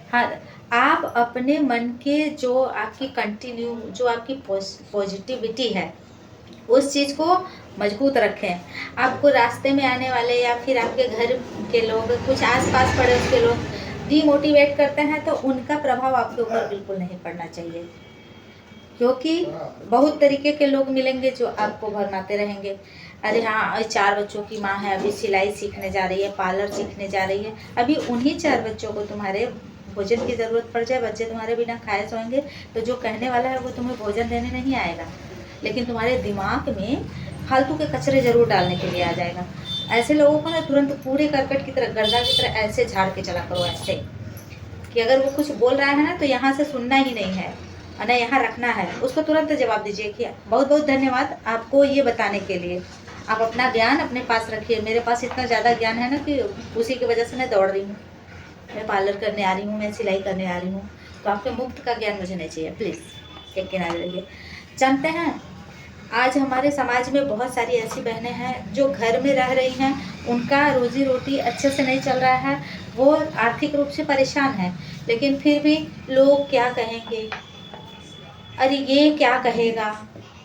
हाँ, आप अपने मन के जो आपकी जो आपकी पॉजिटिविटी है, उस चीज़ को मजबूत रखें। आपको रास्ते में आने वाले या फिर आपके घर के लोग, कुछ आस-पास पड़ोस के लोग डिमोटिवेट करते हैं, तो उनका प्रभाव आपके ऊपर बिल्कुल नहीं पड़ना चाहिए। क्योंकि बहुत तरीके के लोग मिलेंगे जो आपको भरमाते रहेंगे। अरे हाँ, 4 बच्चों की माँ है, अभी सिलाई सीखने जा रही है, पार्लर सीखने जा रही है। अभी उन्हीं 4 बच्चों को तुम्हारे भोजन की ज़रूरत पड़ जाए, बच्चे तुम्हारे बिना खाए सोएंगे, तो जो कहने वाला है वो तुम्हें भोजन देने नहीं आएगा, लेकिन तुम्हारे दिमाग में फालतू के कचरे ज़रूर डालने के लिए आ जाएगा। ऐसे लोगों को ना तुरंत कूड़े करकट की तरह, गर्दा की तरह ऐसे झाड़ के चला करो, ऐसे कि अगर वो कुछ बोल रहा है ना, तो यहाँ से सुनना ही नहीं है और ना यहाँ रखना है, उसको तुरंत जवाब दीजिए कि बहुत बहुत धन्यवाद आपको ये बताने के लिए। आप अपना ज्ञान अपने पास रखिए। मेरे पास इतना ज़्यादा ज्ञान है ना कि उसी की वजह से मैं दौड़ रही हूँ, मैं पार्लर करने आ रही हूँ, मैं सिलाई करने आ रही हूँ। तो आपके मुफ्त का ज्ञान मुझे नहीं चाहिए, प्लीज़ एक किनारे रहिए। जानते हैं, आज हमारे समाज में बहुत सारी ऐसी बहनें हैं जो घर में रह रही हैं, उनका रोजी रोटी अच्छे से नहीं चल रहा है, वो आर्थिक रूप से परेशान हैं, लेकिन फिर भी लोग क्या कहेंगे, अरे ये क्या कहेगा,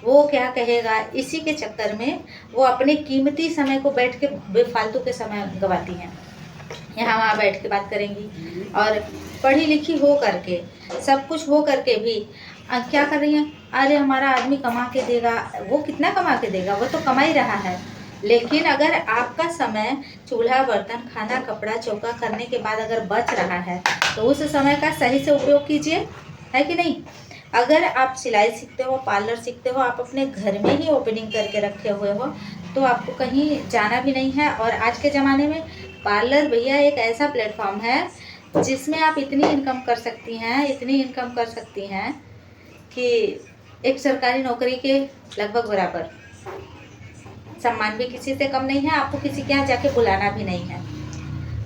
वो क्या कहेगा, इसी के चक्कर में वो अपने कीमती समय को बैठ के बेफालतू के समय गवाती हैं। यहाँ वहाँ बैठ के बात करेंगी और पढ़ी लिखी हो करके, सब कुछ हो करके भी क्या कर रही हैं, अरे हमारा आदमी कमा के देगा। वो कितना कमा के देगा, वो तो कमा ही रहा है, लेकिन अगर आपका समय चूल्हा बर्तन खाना कपड़ा चौका करने के बाद अगर बच रहा है, तो उस समय का सही से उपयोग कीजिए, है कि नहीं। अगर आप सिलाई सीखते हो, पार्लर सीखते हो, आप अपने घर में ही ओपनिंग करके रखे हुए हो, तो आपको कहीं जाना भी नहीं है। और आज के ज़माने में पार्लर भैया एक ऐसा प्लेटफॉर्म है जिसमें आप इतनी इनकम कर सकती हैं, इतनी इनकम कर सकती हैं कि एक सरकारी नौकरी के लगभग बराबर। सम्मान भी किसी से कम नहीं है, आपको किसी के यहाँ जाके बुलाना भी नहीं है।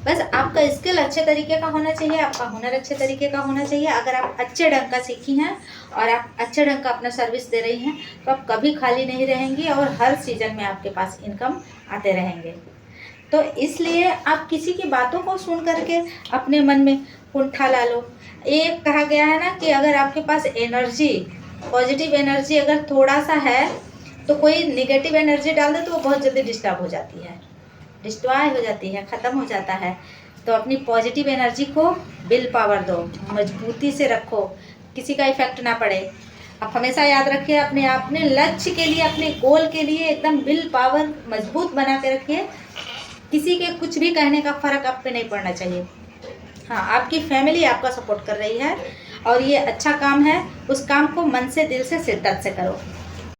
बस आपका स्किल अच्छे तरीके का होना चाहिए, आपका हुनर अच्छे तरीके का होना चाहिए। अगर आप अच्छे ढंग का सीखी हैं और आप अच्छे ढंग का अपना सर्विस दे रही हैं, तो आप कभी खाली नहीं रहेंगी और हर सीजन में आपके पास इनकम आते रहेंगे। तो इसलिए आप किसी की बातों को सुन करके अपने मन में कुंठा ला लो। एक कहा गया है ना कि अगर आपके पास एनर्जी, पॉजिटिव एनर्जी अगर थोड़ा सा है, तो कोई निगेटिव एनर्जी डाल दे तो वो बहुत जल्दी डिस्टर्ब हो जाती है, डिस्ट्रॉय हो जाती है, ख़त्म हो जाता है। तो अपनी पॉजिटिव एनर्जी को विल पावर दो, मजबूती से रखो, किसी का इफेक्ट ना पड़े। आप हमेशा याद रखिए, अपने लक्ष्य के लिए, अपने गोल के लिए एकदम विल पावर मजबूत बना के रखिए। किसी के कुछ भी कहने का फ़र्क आप पे नहीं पड़ना चाहिए। हाँ, आपकी फैमिली आपका सपोर्ट कर रही है और ये अच्छा काम है, उस काम को मन से, दिल से, शिद्दत से करो।